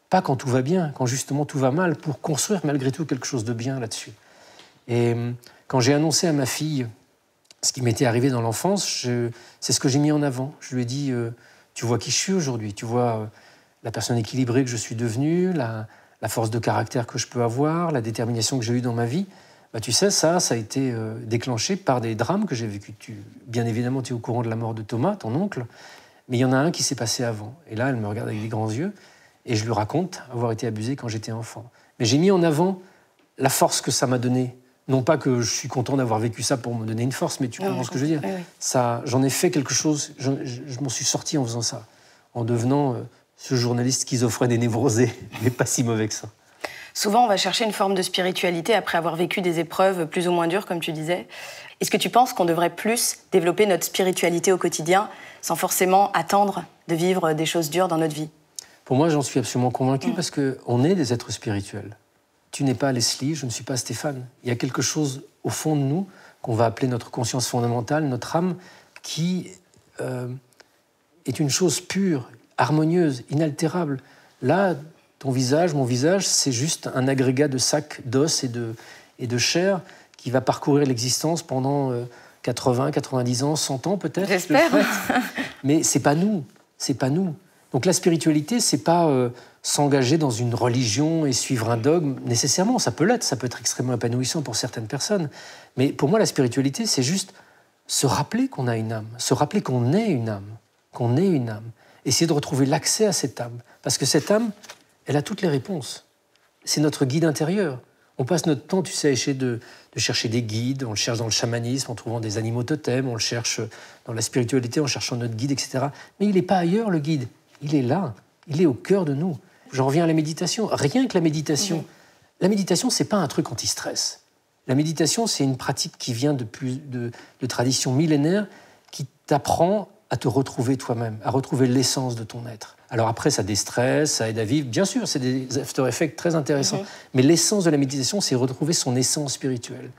pas quand tout va bien, quand justement tout va mal, pour construire malgré tout quelque chose de bien là-dessus. Et quand j'ai annoncé à ma fille ce qui m'était arrivé dans l'enfance, c'est ce que j'ai mis en avant. Je lui ai dit, tu vois qui je suis aujourd'hui, tu vois la personne équilibrée que je suis devenue, la force de caractère que je peux avoir, la détermination que j'ai eue dans ma vie. Tu sais, ça a été déclenché par des drames que j'ai vécus. Bien évidemment, tu es au courant de la mort de Thomas, ton oncle, mais il y en a un qui s'est passé avant. Et là, elle me regarde avec des grands yeux, et je lui raconte avoir été abusée quand j'étais enfant. Mais j'ai mis en avant la force que ça m'a donnée. Non pas que je suis content d'avoir vécu ça pour me donner une force, mais tu comprends ce que je veux dire. Oui. J'en ai fait quelque chose, je m'en suis sorti en faisant ça, en devenant ce journaliste schizophrène et névrosé, mais pas si mauvais que ça. Souvent, on va chercher une forme de spiritualité après avoir vécu des épreuves plus ou moins dures, comme tu disais. Est-ce que tu penses qu'on devrait plus développer notre spiritualité au quotidien sans forcément attendre de vivre des choses dures dans notre vie? Pour moi, j'en suis absolument convaincu parce qu'on est des êtres spirituels. Tu n'es pas Leslie, je ne suis pas Stéphane. Il y a quelque chose au fond de nous qu'on va appeler notre conscience fondamentale, notre âme, qui est une chose pure, harmonieuse, inaltérable. Là, ton visage, mon visage, c'est juste un agrégat de sacs d'os et de chair qui va parcourir l'existence pendant 80, 90 ans, 100 ans peut-être. J'espère. Mais c'est pas nous, c'est pas nous. Donc la spiritualité, c'est pas s'engager dans une religion et suivre un dogme. Nécessairement, ça peut l'être, ça peut être extrêmement épanouissant pour certaines personnes. Mais pour moi, la spiritualité, c'est juste se rappeler qu'on a une âme, se rappeler qu'on est une âme, qu'on est une âme. Essayer de retrouver l'accès à cette âme. Parce que cette âme, elle a toutes les réponses. C'est notre guide intérieur. On passe notre temps, tu sais, à essayer de chercher des guides. On le cherche dans le chamanisme en trouvant des animaux totems. On le cherche dans la spiritualité en cherchant notre guide, etc. Mais il n'est pas ailleurs, le guide. Il est là. Il est au cœur de nous. J'en reviens à la méditation. Rien que la méditation. La méditation, ce n'est pas un truc anti-stress. La méditation, c'est une pratique qui vient de traditions millénaires qui t'apprend à te retrouver toi-même, à retrouver l'essence de ton être. Alors après, ça déstresse, ça aide à vivre. Bien sûr, c'est des after-effects très intéressants. Mais l'essence de la méditation, c'est retrouver son essence spirituelle.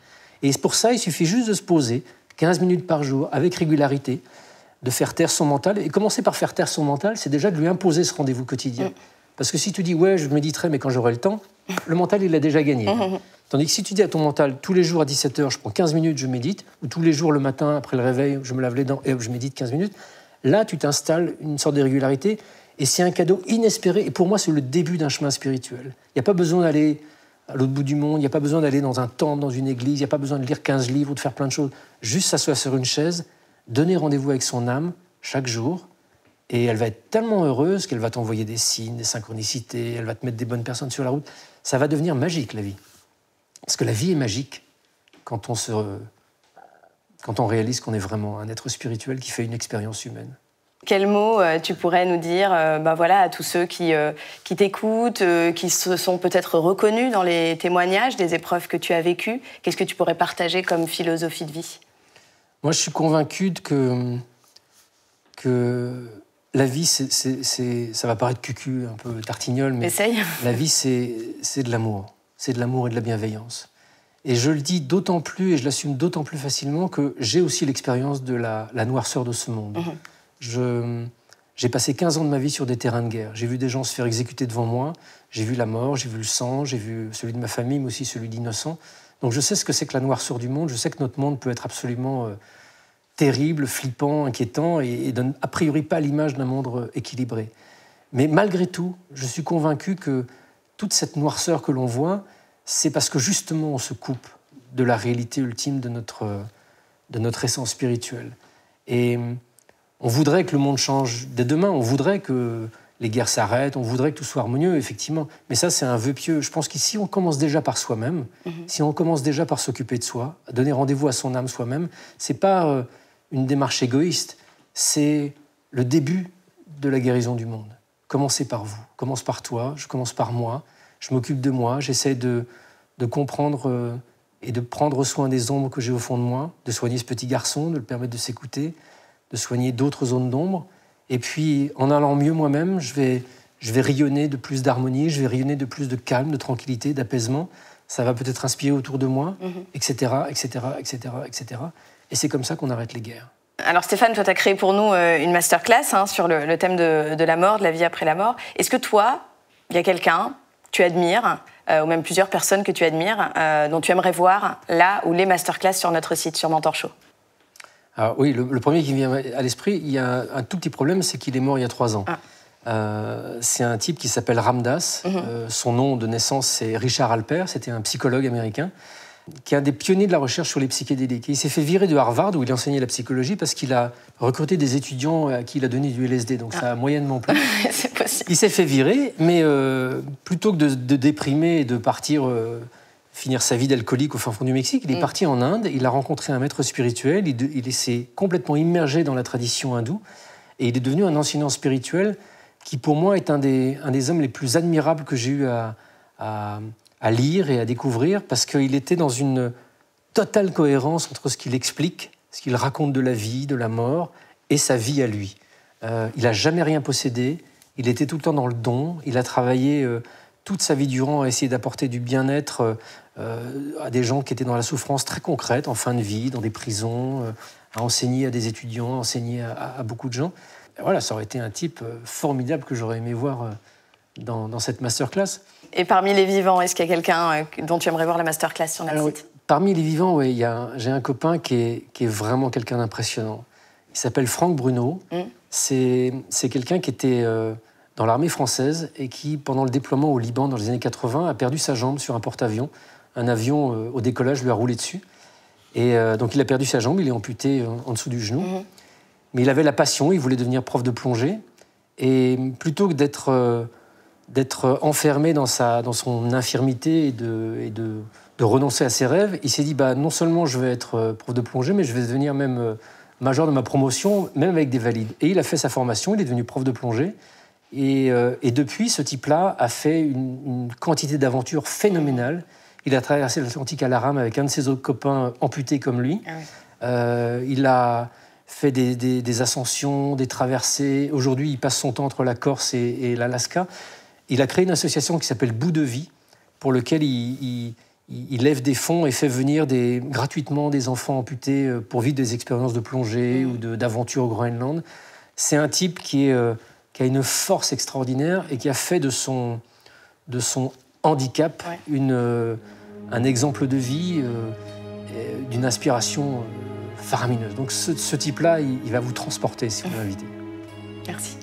Et pour ça, il suffit juste de se poser 15 minutes par jour, avec régularité, de faire taire son mental. Et commencer par faire taire son mental, c'est déjà de lui imposer ce rendez-vous quotidien. Parce que si tu dis « ouais, je méditerai, mais quand j'aurai le temps », le mental, il l'a déjà gagné. Tandis que si tu dis à ton mental « tous les jours à 17h, je prends 15 minutes, je médite », ou « tous les jours le matin, après le réveil, je me lave les dents et je médite 15 minutes », là, tu t'installes une sorte de régularité. Et c'est un cadeau inespéré. Et pour moi, c'est le début d'un chemin spirituel. Il n'y a pas besoin d'aller à l'autre bout du monde, il n'y a pas besoin d'aller dans un temple, dans une église, il n'y a pas besoin de lire 15 livres ou de faire plein de choses. Juste s'asseoir sur une chaise, donner rendez-vous avec son âme chaque jour. Et elle va être tellement heureuse qu'elle va t'envoyer des signes, des synchronicités, elle va te mettre des bonnes personnes sur la route. Ça va devenir magique, la vie. Parce que la vie est magique quand on réalise qu'on est vraiment un être spirituel qui fait une expérience humaine. Quels mots tu pourrais nous dire voilà, à tous ceux qui t'écoutent, qui se sont peut-être reconnus dans les témoignages des épreuves que tu as vécues? Qu'est-ce que tu pourrais partager comme philosophie de vie? Moi, je suis convaincu que la vie, ça va paraître cucu, un peu tartignole, mais Essaye. La vie, c'est de l'amour. C'est de l'amour et de la bienveillance. Et je le dis d'autant plus, et je l'assume d'autant plus facilement, que j'ai aussi l'expérience de la noirceur de ce monde. J'ai passé 15 ans de ma vie sur des terrains de guerre. J'ai vu des gens se faire exécuter devant moi. J'ai vu la mort, j'ai vu le sang, j'ai vu celui de ma famille, mais aussi celui d'innocents. Donc je sais ce que c'est que la noirceur du monde. Je sais que notre monde peut être absolument terrible, flippant, inquiétant, et donne a priori pas l'image d'un monde équilibré. Mais malgré tout, je suis convaincu que toute cette noirceur que l'on voit, c'est parce que justement on se coupe de la réalité ultime de notre essence spirituelle. Et on voudrait que le monde change dès demain, on voudrait que les guerres s'arrêtent, on voudrait que tout soit harmonieux, effectivement. Mais ça, c'est un vœu pieux. Je pense qu'ici, on commence déjà par soi-même, si on commence déjà par s'occuper de soi, à donner rendez-vous à son âme soi-même, c'est pas une démarche égoïste, c'est le début de la guérison du monde. Commencez par vous, commence par toi, je commence par moi, je m'occupe de moi, j'essaie de comprendre et de prendre soin des ombres que j'ai au fond de moi, de soigner ce petit garçon, de le permettre de s'écouter, de soigner d'autres zones d'ombre. Et puis, en allant mieux moi-même, je vais rayonner de plus d'harmonie, je vais rayonner de plus de calme, de tranquillité, d'apaisement. Ça va peut-être inspirer autour de moi, etc., etc., etc., etc. Et c'est comme ça qu'on arrête les guerres. Alors Stéphane, toi, tu as créé pour nous une masterclass sur le thème de la mort, de la vie après la mort. Est-ce que toi, il y a quelqu'un que tu admires, ou même plusieurs personnes que tu admires, dont tu aimerais voir là ou les masterclass sur notre site, sur Mentor Show? Alors oui, le premier qui vient à l'esprit, il y a un tout petit problème, c'est qu'il est mort il y a 3 ans. C'est un type qui s'appelle Ram Dass. Son nom de naissance, c'est Richard Alper. C'était un psychologue américain qui est un des pionniers de la recherche sur les psychédéliques. Et il s'est fait virer de Harvard, où il enseignait la psychologie, parce qu'il a recruté des étudiants à qui il a donné du LSD. Donc ça a moyennement plu. C'est possible. Il s'est fait virer, mais plutôt que de déprimer et de partir finir sa vie d'alcoolique au fin fond du Mexique, il est parti en Inde, il a rencontré un maître spirituel, il s'est complètement immergé dans la tradition hindoue, et il est devenu un enseignant spirituel qui, pour moi, est un des hommes les plus admirables que j'ai eu à à lire et à découvrir, parce qu'il était dans une totale cohérence entre ce qu'il explique, ce qu'il raconte de la vie, de la mort, et sa vie à lui. Il n'a jamais rien possédé, il était tout le temps dans le don, il a travaillé toute sa vie durant à essayer d'apporter du bien-être à des gens qui étaient dans la souffrance très concrète, en fin de vie, dans des prisons, à enseigner à des étudiants, à enseigner à beaucoup de gens. Et voilà, ça aurait été un type formidable que j'aurais aimé voir dans cette masterclass. Et parmi les vivants, est-ce qu'il y a quelqu'un dont tu aimerais voir la masterclass sur notre site? Parmi les vivants, oui, j'ai un copain qui est vraiment quelqu'un d'impressionnant. Il s'appelle Franck Bruno. C'est quelqu'un qui était dans l'armée française et qui, pendant le déploiement au Liban dans les années 80, a perdu sa jambe sur un porte-avions. Un avion, au décollage, lui a roulé dessus. Et donc, il a perdu sa jambe, il est amputé en dessous du genou. Mais il avait la passion, il voulait devenir prof de plongée. Et plutôt que d'être enfermé dans son infirmité et de renoncer à ses rêves, il s'est dit non seulement je vais être prof de plongée, mais je vais devenir même major de ma promotion, même avec des valides. Et il a fait sa formation, il est devenu prof de plongée. Et depuis, ce type-là a fait une quantité d'aventures phénoménales. Il a traversé l'Atlantique à la rame avec un de ses autres copains amputés comme lui. Il a fait des ascensions, des traversées. Aujourd'hui, il passe son temps entre la Corse et l'Alaska. Il a créé une association qui s'appelle Bout de Vie, pour lequel il lève des fonds et fait venir gratuitement des enfants amputés pour vivre des expériences de plongée ou d'aventure au Groenland. C'est un type qui a une force extraordinaire et qui a fait de son handicap un exemple de vie, d'une inspiration faramineuse. Donc ce type-là, il va vous transporter si vous l'invitez. Merci.